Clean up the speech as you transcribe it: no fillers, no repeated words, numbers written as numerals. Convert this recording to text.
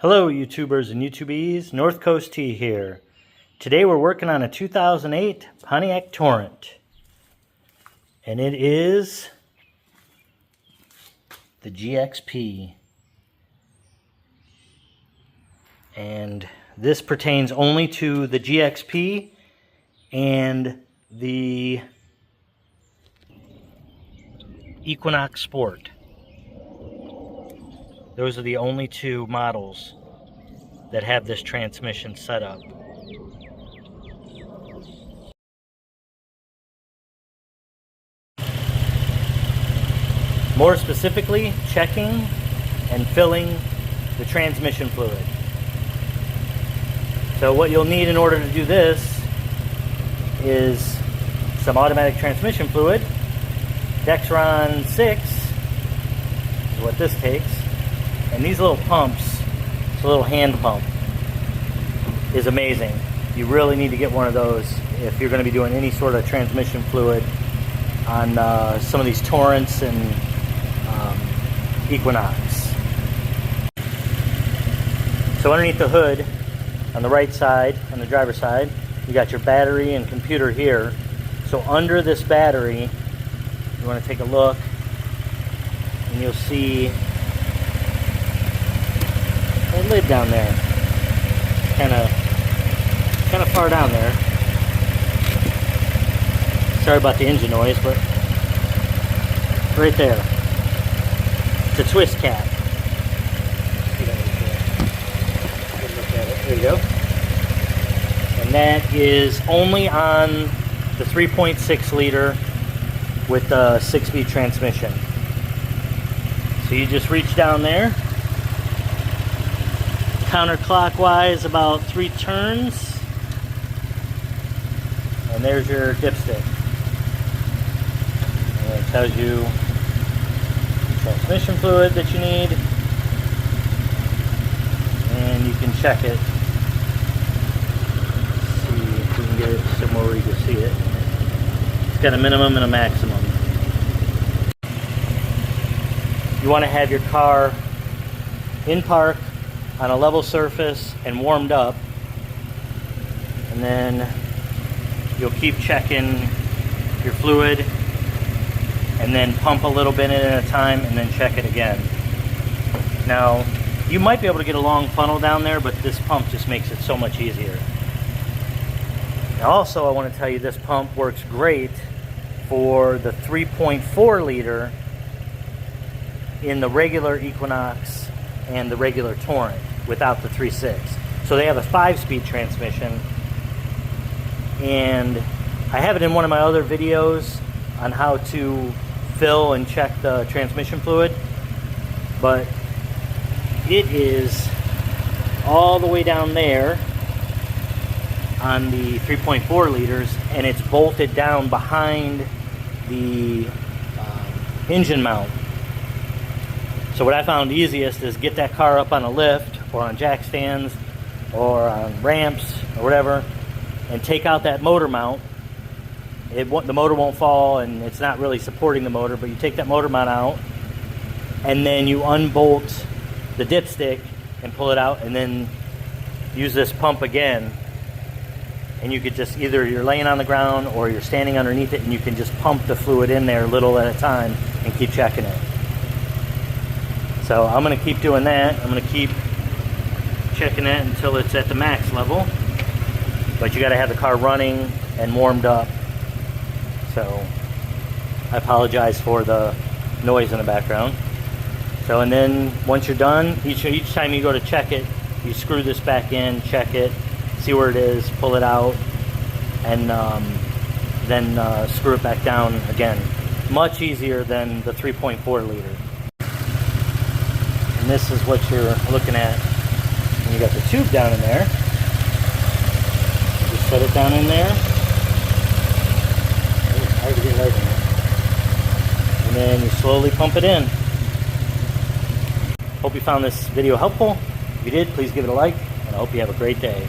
Hello YouTubers and YouTubies, North Coast T here. Today we're working on a 2008 Pontiac Torrent. And it is the GXP. And this pertains only to the GXP and the Equinox Sport. Those are the only two models that have this transmission set up. More specifically, checking and filling the transmission fluid. So what you'll need in order to do this is some automatic transmission fluid. Dexron 6 is what this takes. And these little pumps, this little hand pump, is amazing. You really need to get one of those if you're going to be doing any sort of transmission fluid on some of these Torrents and Equinox. So underneath the hood, on the right side, on the driver's side, you got your battery and computer here. So under this battery, you want to take a look, and you'll see a lid down there, kind of far down there. Sorry about the engine noise, but right there. It's a twist cap. There you go. And that is only on the 3.6 liter with the 6-speed transmission. So you just reach down there, counterclockwise about 3 turns, and there's your dipstick. And it tells you the transmission fluid that you need, and you can check it. Let's see if we can get it somewhere where you can see it. It's got a minimum and a maximum. You want to have your car in park on a level surface and warmed up, and then you'll keep checking your fluid and then pump a little bit at a time and then check it again. Now you might be able to get a long funnel down there, but this pump just makes it so much easier. Now also I want to tell you, this pump works great for the 3.4 liter in the regular Equinox and the regular Torrent without the 3.6. So they have a 5-speed transmission, and I have it in one of my other videos on how to fill and check the transmission fluid, but it is all the way down there on the 3.4 liters, and it's bolted down behind the engine mount. So what I found easiest is get that car up on a lift or on jack stands or on ramps or whatever, and take out that motor mount. The motor won't fall, and it's not really supporting the motor, but you take that motor mount out, and then you unbolt the dipstick and pull it out, and then use this pump again. And you could just, either you're laying on the ground or you're standing underneath it, and you can just pump the fluid in there little at a time and keep checking it. So I'm going to keep doing that. I'm going to keep checking it until it's at the max level. But you got to have the car running and warmed up. So I apologize for the noise in the background. So, and then once you're done, each time you go to check it, you screw this back in, check it, see where it is, pull it out, and then screw it back down again. Much easier than the 3.4 liter. And this is what you're looking at. And you got the tube down in there. Just set it down in there. It's hard to get right in there. And then you slowly pump it in. Hope you found this video helpful. If you did, please give it a like, and I hope you have a great day.